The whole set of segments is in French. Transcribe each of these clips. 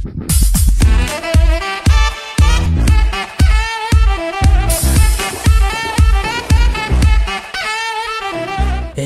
Et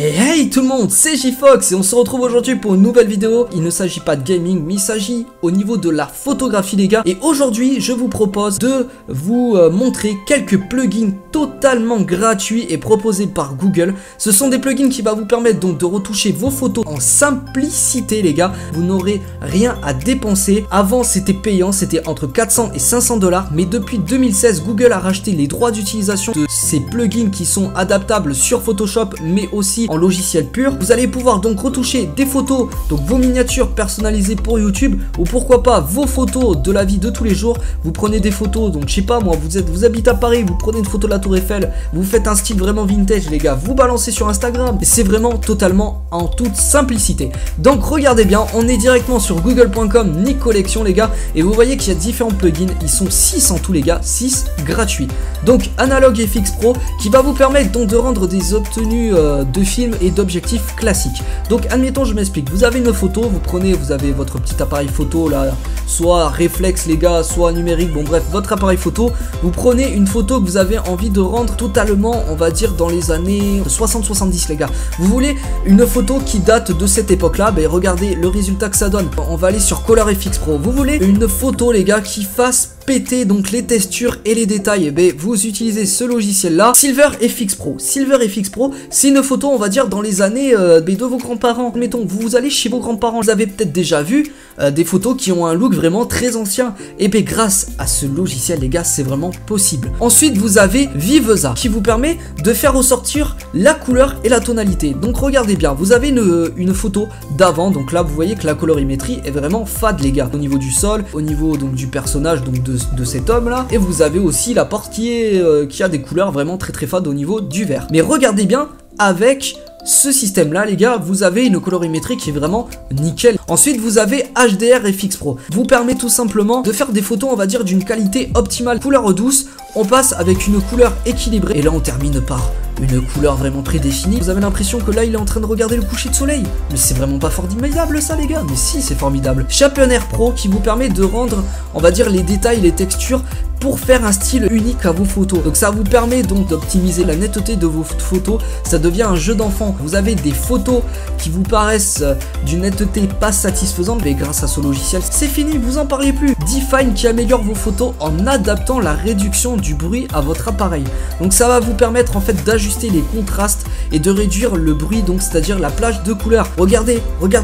hey tout le monde, c'est JFox et on se retrouve aujourd'hui pour une nouvelle vidéo. Il ne s'agit pas de gaming, mais il s'agit au niveau de la photographie les gars. Et aujourd'hui je vous propose de vous montrer quelques plugins totalement gratuits et proposés par Google. Ce sont des plugins qui vont vous permettre donc de retoucher vos photos en simplicité les gars. Vous n'aurez rien à dépenser. Avant c'était payant, c'était entre 400 et 500 $. Mais depuis 2016 Google a racheté les droits d'utilisation de ces plugins qui sont adaptables sur Photoshop mais aussi en logiciel pur. Vous allez pouvoir donc retoucher des photos, donc vos miniatures personnalisées pour YouTube, ou pourquoi pas vos photos de la vie de tous les jours. Vous prenez des photos, donc je sais pas moi, vous habitez à Paris, vous prenez une photo de la Tour Eiffel, vous faites un style vraiment vintage les gars, vous balancez sur Instagram, et c'est vraiment totalement en toute simplicité. Donc regardez bien, on est directement sur google.com ni collection les gars, et vous voyez qu'il y a différents plugins, ils sont 6 en tout les gars, 6 gratuits. Donc Analog FX Pro qui va vous permettre donc de rendre des obtenus de films et d'objectifs classiques. Donc admettons, je m'explique, vous avez une photo, vous avez votre petit appareil photo là, soit réflexe les gars, soit numérique, bon bref, votre appareil photo, vous prenez une photo que vous avez envie de rendre totalement, on va dire dans les années 60-70 les gars. Vous voulez une photo qui date de cette époque là, ben regardez le résultat que ça donne. On va aller sur Color FX Pro. Vous voulez une photo les gars qui fasse péter donc les textures et les détails, et ben vous utilisez ce logiciel là, Silver FX Pro. Silver FX Pro, c'est une photo on va dire dans les années de vos grands-parents. Mettons, vous allez chez vos grands-parents, vous avez peut-être déjà vu des photos qui ont un look vraiment très ancien, et ben grâce à ce logiciel les gars, c'est vraiment possible. Ensuite vous avez Viveza qui vous permet de faire ressortir la couleur et la tonalité. Donc regardez bien, vous avez une photo d'avant, donc là vous voyez que la colorimétrie est vraiment fade les gars, au niveau du sol, au niveau donc du personnage, donc de cet homme là, et vous avez aussi la porte qui a des couleurs vraiment très fades au niveau du vert. Mais regardez bien, avec ce système là les gars, vous avez une colorimétrie qui est vraiment nickel. Ensuite vous avez HDR FX Pro, vous permet tout simplement de faire des photos on va dire d'une qualité optimale, couleur douce, on passe avec une couleur équilibrée, et là on termine par une couleur vraiment prédéfinie. Vous avez l'impression que là il est en train de regarder le coucher de soleil, mais c'est vraiment pas formidable ça les gars. Mais si, c'est formidable. Championner Pro qui vous permet de rendre on va dire les détails, les textures pour faire un style unique à vos photos. Donc ça vous permet donc d'optimiser la netteté de vos photos, ça devient un jeu d'enfant. Vous avez des photos qui vous paraissent d'une netteté pas satisfaisante, mais grâce à ce logiciel c'est fini, vous en parlez plus. Define qui améliore vos photos en adaptant la réduction du bruit à votre appareil. Donc ça va vous permettre en fait d'ajuster les contrastes et de réduire le bruit, donc c'est-à-dire la plage de couleurs. Regardez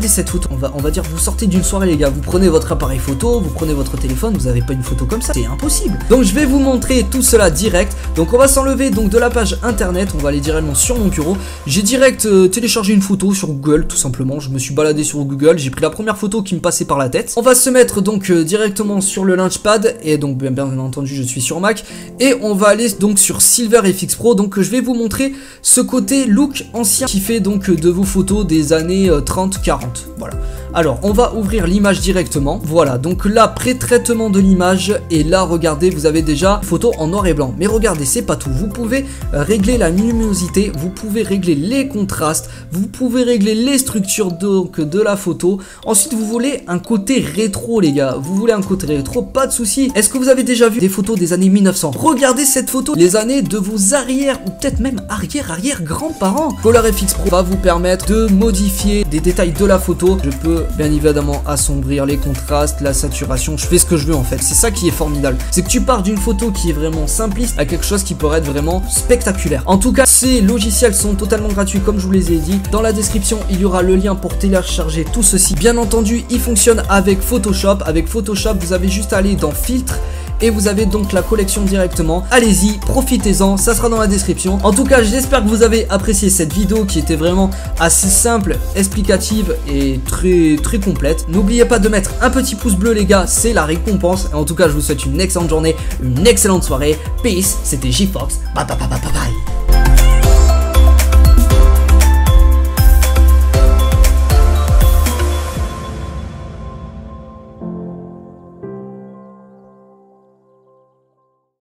cette photo, on va dire vous sortez d'une soirée les gars, vous prenez votre appareil photo, vous prenez votre téléphone, vous n'avez pas une photo comme ça, c'est impossible. Donc je vais vous montrer tout cela direct. Donc on va s'enlever donc de la page internet, on va aller directement sur mon bureau. J'ai direct téléchargé une photo sur Google tout simplement, je me suis baladé sur Google, j'ai pris la première photo qui me passait par la tête. On va se mettre donc directement sur le Launchpad, et donc bien entendu je suis sur Mac, et on va aller donc sur Silver FX Pro. Donc je vais vous montrer ce côté look ancien qui fait donc de vos photos des années 30-40, voilà. Alors on va ouvrir l'image directement, voilà, donc là pré-traitement de l'image, et là regardez vous avez déjà une photo en noir et blanc. Mais regardez, c'est pas tout, vous pouvez régler la luminosité, vous pouvez régler les contrastes, vous pouvez régler les structures donc de la photo. Ensuite vous voulez un côté rétro les gars, vous voulez un côté rétro, pas de souci. Est-ce que vous avez déjà vu des photos des années 1900? Regardez cette photo, les années de vos arrière ou peut-être même arrière grands-parents. Color FX Pro va vous permettre de modifier des détails de la photo. Je peux bien évidemment assombrir les contrastes, la saturation, je fais ce que je veux en fait. C'est ça qui est formidable, c'est que tu pars d'une photo qui est vraiment simpliste à quelque chose qui pourrait être vraiment spectaculaire. En tout cas, ces logiciels sont totalement gratuits comme je vous les ai dit. Dans la description, il y aura le lien pour télécharger tout ceci. Bien entendu, il fonctionne avec Photoshop. Avec Photoshop, vous avez juste à aller dans Filtre, et vous avez donc la collection directement. Allez-y, profitez-en, ça sera dans la description. En tout cas, j'espère que vous avez apprécié cette vidéo qui était vraiment assez simple, explicative et très complète. N'oubliez pas de mettre un petit pouce bleu les gars, c'est la récompense. Et en tout cas, je vous souhaite une excellente journée, une excellente soirée. Peace, c'était JFox. Bye bye bye bye bye bye.